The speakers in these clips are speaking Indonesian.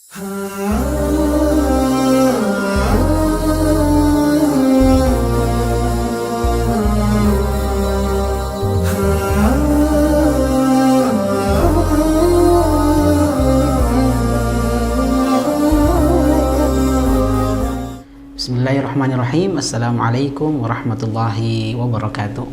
Bismillahirrahmanirrahim. Assalamualaikum warahmatullahi wabarakatuh.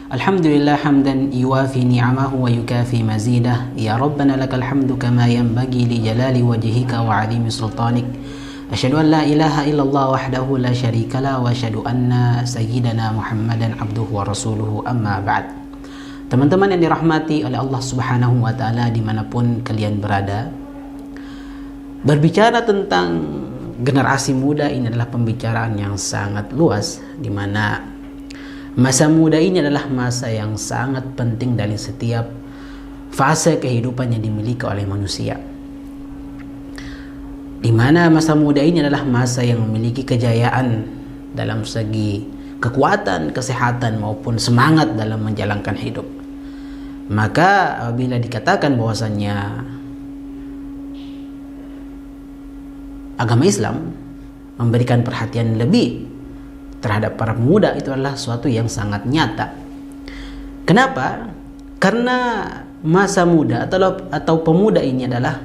Alhamdulillah hamdan yuwafi ni'amahu wa yukafi mazidah. Ya Rabbana lakal hamdu kama yanbaghi li jalali wajhika wa 'azimi sultanik. Asyhadu an la ilaha illallah wahdahu la syarika la wa asyhadu anna sayyidana Muhammadan abduhu wa rasuluhu, amma ba'd. Teman-teman yang dirahmati oleh Allah Subhanahu wa taala dimanapun kalian berada, berbicara tentang generasi muda ini adalah pembicaraan yang sangat luas, di mana masa muda ini adalah masa yang sangat penting dari setiap fase kehidupan yang dimiliki oleh manusia, di mana masa muda ini adalah masa yang memiliki kejayaan dalam segi kekuatan, kesehatan maupun semangat dalam menjalankan hidup. Maka apabila dikatakan bahwasannya agama Islam memberikan perhatian lebih terhadap para pemuda, itu adalah suatu yang sangat nyata. Kenapa? Karena masa muda atau pemuda ini adalah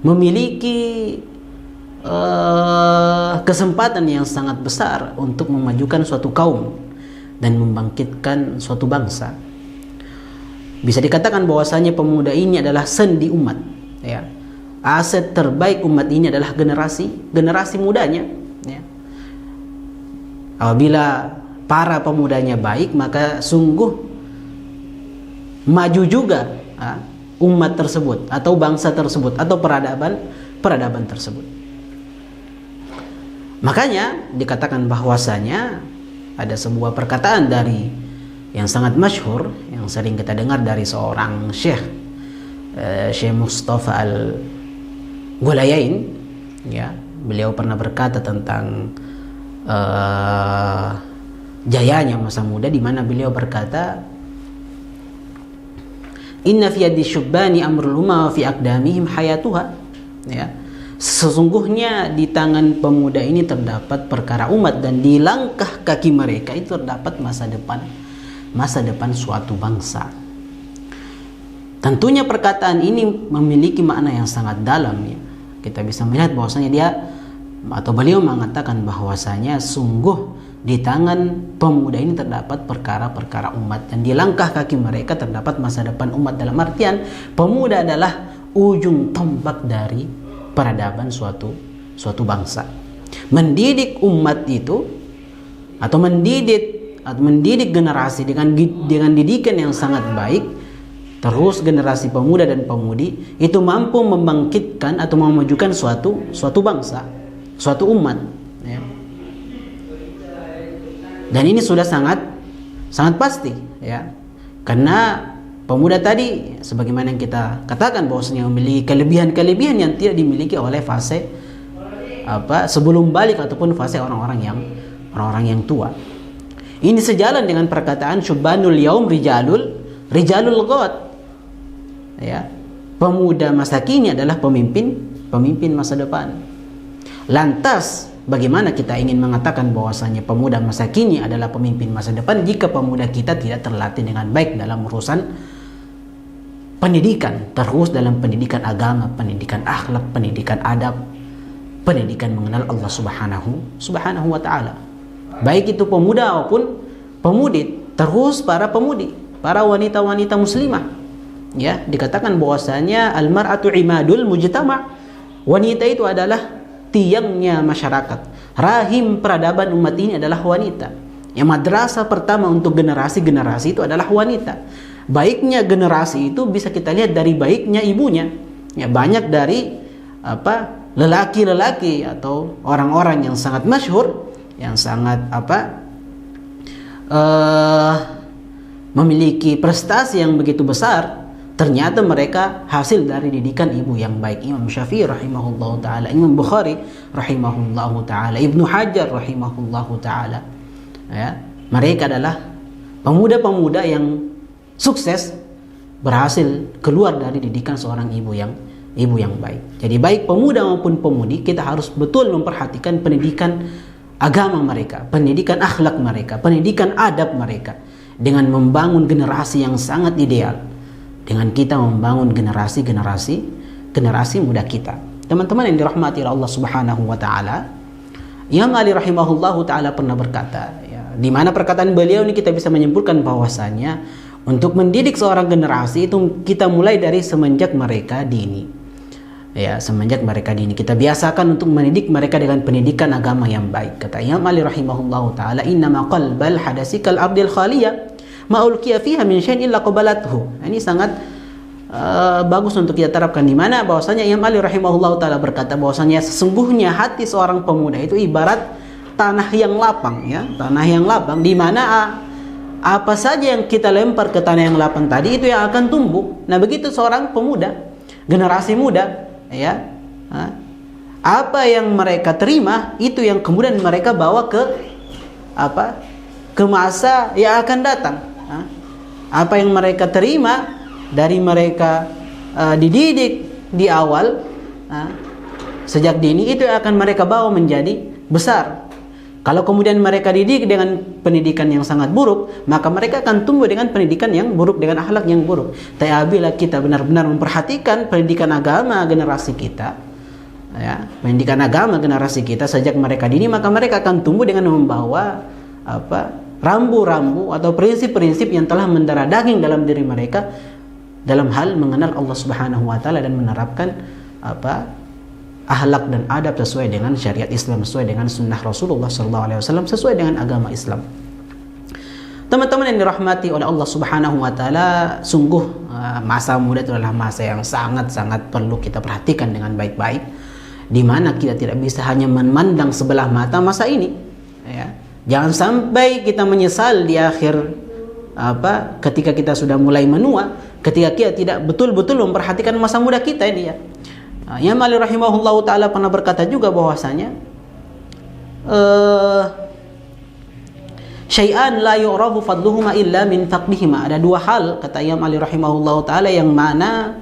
memiliki kesempatan yang sangat besar untuk memajukan suatu kaum dan membangkitkan suatu bangsa. Bisa dikatakan bahwasanya pemuda ini adalah sendi umat, ya. Aset terbaik umat ini adalah generasi mudanya, ya. Apabila para pemudanya baik, maka sungguh maju juga umat tersebut atau bangsa tersebut atau peradaban tersebut. Makanya dikatakan bahwasanya ada sebuah perkataan dari yang sangat masyhur yang sering kita dengar dari seorang Syekh Mustafa Al-Ghulayain, ya. Beliau pernah berkata tentang jayanya masa muda, di mana beliau berkata, inna fi yadi syubbani amrul umma wa fi aqdamihim hayatuha, ya. Sesungguhnya di tangan pemuda ini terdapat perkara umat, dan di langkah kaki mereka itu terdapat masa depan suatu bangsa. Tentunya perkataan ini memiliki makna yang sangat dalam, ya. Kita bisa melihat bahwasanya beliau mengatakan bahwasanya sungguh di tangan pemuda ini terdapat perkara-perkara umat, dan di langkah kaki mereka terdapat masa depan umat. Dalam artian pemuda adalah ujung tombak dari peradaban suatu bangsa. Mendidik umat itu atau mendidik generasi dengan didikan yang sangat baik, terus generasi pemuda dan pemudi itu mampu membangkitkan atau memajukan suatu bangsa, suatu umat, ya. Dan ini sudah sangat pasti, ya. Karena pemuda tadi, sebagaimana yang kita katakan, bahwasanya memiliki kelebihan-kelebihan yang tidak dimiliki oleh fase sebelum balik ataupun fase orang-orang yang tua. Ini sejalan dengan perkataan syubbanul yaum rijalul ghad, ya. Pemuda masa kini adalah pemimpin masa depan. Lantas bagaimana kita ingin mengatakan bahwasanya pemuda masa kini adalah pemimpin masa depan jika pemuda kita tidak terlatih dengan baik dalam urusan pendidikan, terus dalam pendidikan agama, pendidikan akhlak, pendidikan adab, pendidikan mengenal Allah Subhanahu wa taala. Baik itu pemuda maupun pemudi, terus para pemudi, para wanita-wanita muslimah, ya. Dikatakan bahwasanya al-mar'atu imadul mujtama'. Wanita itu adalah tiangnya masyarakat. Rahim peradaban umat ini adalah wanita. Yang madrasah pertama untuk generasi-generasi itu adalah wanita. Baiknya generasi itu bisa kita lihat dari baiknya ibunya. Ya, banyak dari lelaki-lelaki atau orang-orang yang sangat masyhur, yang sangat memiliki prestasi yang begitu besar, ternyata mereka hasil dari didikan ibu yang baik. Imam Syafi'i rahimahullahu taala, Imam Bukhari rahimahullahu taala, Ibnu Hajar rahimahullahu taala, ya. Mereka adalah pemuda-pemuda yang sukses berhasil keluar dari didikan seorang ibu yang ibu yang baik. Jadi baik pemuda maupun pemudi, kita harus betul memperhatikan pendidikan agama mereka, pendidikan akhlak mereka, pendidikan adab mereka, dengan membangun generasi yang sangat ideal, dengan kita membangun generasi muda kita. Teman-teman yang dirahmati oleh Allah Subhanahu wa taala, Imam Ali rahimahullahu taala pernah berkata, ya, di mana perkataan beliau ini kita bisa menyimpulkan bahwasanya untuk mendidik seorang generasi itu kita mulai dari semenjak mereka dini. Ya, semenjak mereka dini kita biasakan untuk mendidik mereka dengan pendidikan agama yang baik. Kata Imam Ali rahimahullahu taala, "Innama qalbal hadasi kal ardil khaliyah ma ulqiya fiha min syai'in illa qabalathu." Ini sangat bagus untuk kita terapkan, di mana bahwasanya Imam Ali rahimahullahu taala berkata bahwasanya sesungguhnya hati seorang pemuda itu ibarat tanah yang lapang, ya, tanah yang lapang, di mana apa saja yang kita lempar ke tanah yang lapang tadi itu yang akan tumbuh. Nah, begitu seorang pemuda, generasi muda, ya, apa yang mereka terima itu yang kemudian mereka bawa ke masa yang akan datang. Apa yang mereka terima dari mereka dididik di awal sejak dini, itu akan mereka bawa menjadi besar. Kalau kemudian mereka didik dengan pendidikan yang sangat buruk, maka mereka akan tumbuh dengan pendidikan yang buruk, dengan akhlak yang buruk. Tapi apabila kita benar-benar memperhatikan pendidikan agama generasi kita, ya, pendidikan agama generasi kita sejak mereka dini, maka mereka akan tumbuh dengan membawa rambu-rambu atau prinsip-prinsip yang telah mendarah daging dalam diri mereka dalam hal mengenal Allah Subhanahu wa taala dan menerapkan akhlak dan adab sesuai dengan syariat Islam, sesuai dengan sunnah Rasulullah SAW, sesuai dengan agama Islam. Teman-teman yang dirahmati oleh Allah Subhanahu wa taala, sungguh masa muda itu adalah masa yang sangat-sangat perlu kita perhatikan dengan baik-baik, di mana kita tidak bisa hanya memandang sebelah mata masa ini, ya. Jangan sampai kita menyesal di akhir ketika kita sudah mulai menua, ketika kita tidak betul-betul memperhatikan masa muda kita ini, ya. Imam Ali rahimahullahu taala pernah berkata juga bahwasanya syai'an la yu'rafu fadluhuma illa min faqdihima. Ada dua hal, kata Imam Ali rahimahullahu taala, yang mana,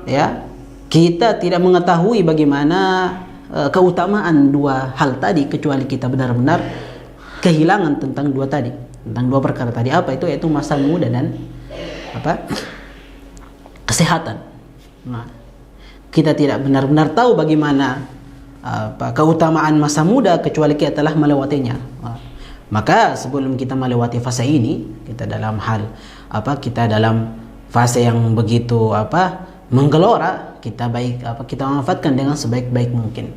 ya, kita tidak mengetahui bagaimana keutamaan dua hal tadi kecuali kita benar-benar kehilangan tentang dua tadi, tentang dua perkara tadi. Apa itu? Yaitu masa muda dan kesehatan. Nah, kita tidak benar-benar tahu bagaimana keutamaan masa muda kecuali kita telah melewatinya. Maka sebelum kita melewati fase ini, kita dalam hal kita dalam fase yang begitu menggelora, kita kita memanfaatkan dengan sebaik-baik mungkin.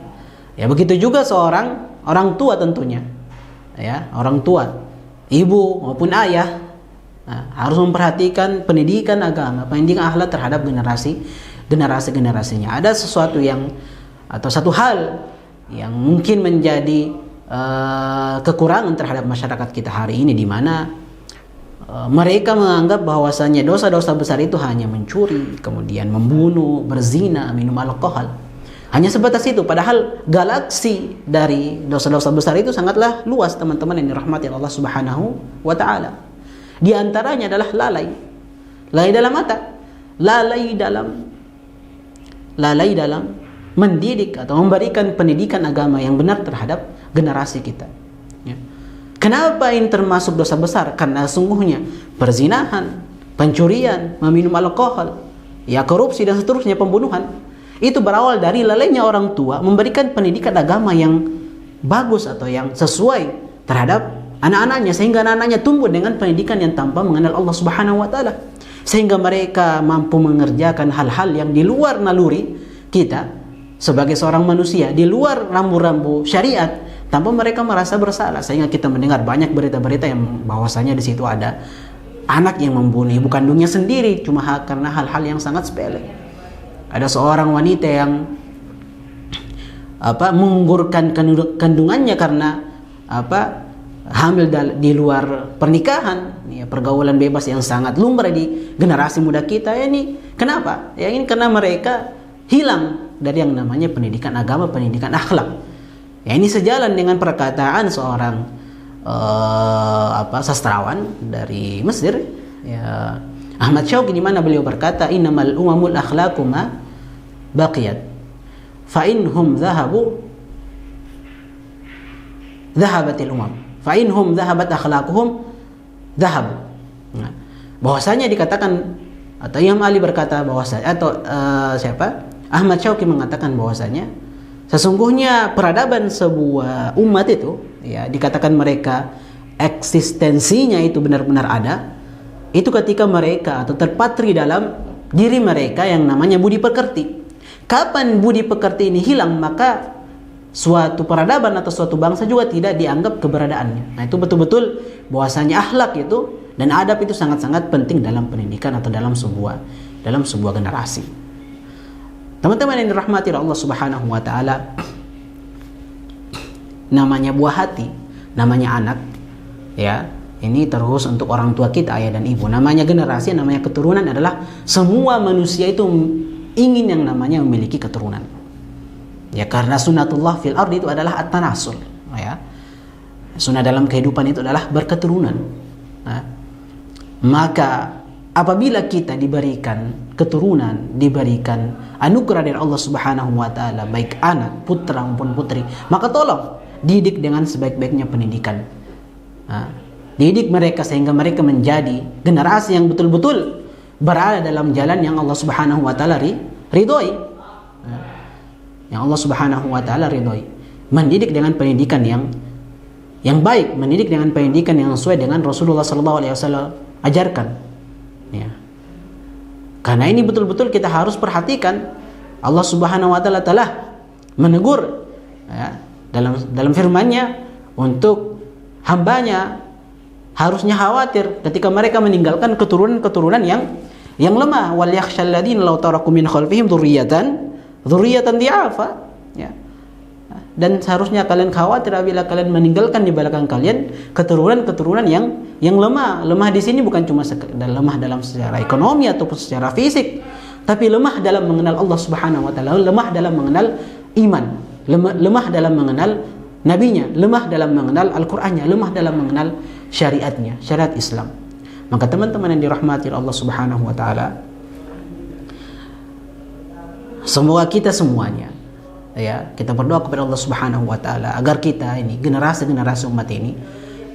Ya, begitu juga seorang orang tua tentunya, ya, orang tua, ibu maupun ayah, harus memperhatikan pendidikan agama, pendidikan akhlak terhadap generasinya. Ada sesuatu yang atau satu hal yang mungkin menjadi kekurangan terhadap masyarakat kita hari ini, di mana mereka menganggap bahwasanya dosa-dosa besar itu hanya mencuri, kemudian membunuh, berzina, minum alkohol. Hanya sebatas itu, padahal galaksi dari dosa-dosa besar itu sangatlah luas, teman-teman yang dirahmati Allah Subhanahu wa taala. Di antaranya adalah lalai dalam mata, lalai dalam mendidik atau memberikan pendidikan agama yang benar terhadap generasi kita, ya. Kenapa ini termasuk dosa besar? Karena sungguhnya perzinahan, pencurian, meminum alkohol, ya, korupsi dan seterusnya, pembunuhan, itu berawal dari lalainya orang tua memberikan pendidikan agama yang bagus atau yang sesuai terhadap anak-anaknya, sehingga anak-anaknya tumbuh dengan pendidikan yang tanpa mengenal Allah Subhanahu wa taala, sehingga mereka mampu mengerjakan hal-hal yang di luar naluri kita sebagai seorang manusia, di luar rambu-rambu syariat, tanpa mereka merasa bersalah. Sehingga kita mendengar banyak berita-berita yang bahwasanya di situ ada anak yang membunuh ibu kandungnya sendiri cuma karena hal-hal yang sangat sepele. Ada seorang wanita yang menggugurkan kandungannya karena hamil di luar pernikahan, ya, pergaulan bebas yang sangat lumrah di generasi muda kita ini. Kenapa? Ya, ini karena mereka hilang dari yang namanya pendidikan agama, pendidikan akhlak. Ya, ini sejalan dengan perkataan seorang sastrawan dari Mesir, ya, Ahmad Syauqi, di mana beliau berkata, "Innamal umamul akhlaquma baqiyat fa inhum dhahabu dhahabatil umam fa inhum dhahabat akhlaquhum dhahabu. Nah, bahwasanya dikatakan atau Imam Ali berkata bahwasanya atau Ahmad Syauqi mengatakan bahwasanya sesungguhnya peradaban sebuah umat itu ya dikatakan mereka eksistensinya itu benar-benar ada itu ketika mereka atau terpatri dalam diri mereka yang namanya budi pekerti. Kapan budi pekerti ini hilang, maka suatu peradaban atau suatu bangsa juga tidak dianggap keberadaannya. Nah, itu betul-betul bahwasanya akhlak itu dan adab itu sangat-sangat penting dalam pendidikan atau dalam sebuah generasi. Teman-teman yang dirahmati Allah Subhanahu wa taala, namanya buah hati, namanya anak, ya. Ini terus untuk orang tua kita, ayah dan ibu. Namanya generasi, namanya keturunan adalah semua manusia itu ingin yang namanya memiliki keturunan. Ya, karena sunnatullah fil ardi itu adalah at-tanasul, ya. Sunnah dalam kehidupan itu adalah berketurunan. Nah, maka apabila kita diberikan keturunan, diberikan anugerah dari Allah Subhanahu wa taala, baik anak, putra maupun putri, maka tolong didik dengan sebaik-baiknya pendidikan. Nah, didik mereka sehingga mereka menjadi generasi yang betul-betul berada dalam jalan yang Allah Subhanahu wa taala ridhoi. Yang Allah Subhanahu wa taala ridhoi. Mendidik dengan pendidikan yang baik, mendidik dengan pendidikan yang sesuai dengan Rasulullah sallallahu alaihi wasallam ajarkan. Ya. Karena ini betul-betul kita harus perhatikan. Allah Subhanahu wa taala telah menegur ya, dalam firman-Nya untuk hambanya harusnya khawatir ketika mereka meninggalkan keturunan-keturunan yang lemah. Wal yakhshal ladzina law taraku min khalfihim dzurriyyatan di'afa, ya. Dan seharusnya kalian khawatir apabila kalian meninggalkan di belakang kalian keturunan-keturunan yang lemah. Lemah di sini bukan cuma lemah dalam secara ekonomi ataupun secara fisik, tapi lemah dalam mengenal Allah Subhanahu wa taala, lemah dalam mengenal iman, lemah dalam mengenal nabinya, lemah dalam mengenal Al-Qur'annya, lemah dalam mengenal syariatnya, syariat Islam. Maka teman-teman yang dirahmati Allah Subhanahu wa taala, semoga kita semuanya ya, kita berdoa kepada Allah Subhanahu wa taala agar kita ini generasi-generasi umat ini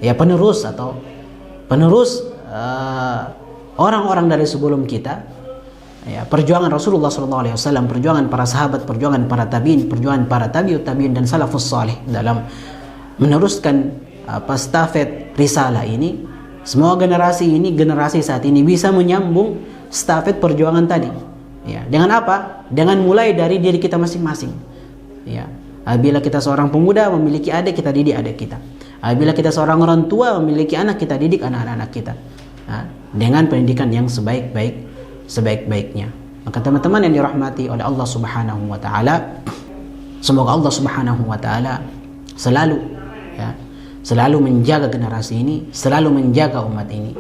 ya penerus orang-orang dari sebelum kita ya, perjuangan Rasulullah SAW, perjuangan para sahabat, perjuangan para tabi'in, perjuangan para tabi'ut tabi'in dan salafus salih dalam meneruskan stafet risalah ini. Semua generasi saat ini bisa menyambung stafet perjuangan tadi ya, dengan apa? Dengan mulai dari diri kita masing-masing ya. Apabila kita seorang pemuda memiliki adik, kita didik adik kita. Apabila kita seorang orang tua memiliki anak, kita didik anak-anak kita nah, dengan pendidikan yang sebaik-baiknya. Maka teman-teman yang dirahmati oleh Allah Subhanahu wa taala, semoga Allah Subhanahu wa taala selalu menjaga generasi ini, selalu menjaga umat ini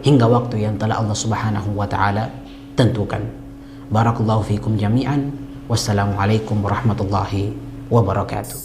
hingga waktu yang telah Allah Subhanahu wa taala tentukan. Barakallahu fikum jami'an. Wassalamualaikum warahmatullahi wabarakatuh.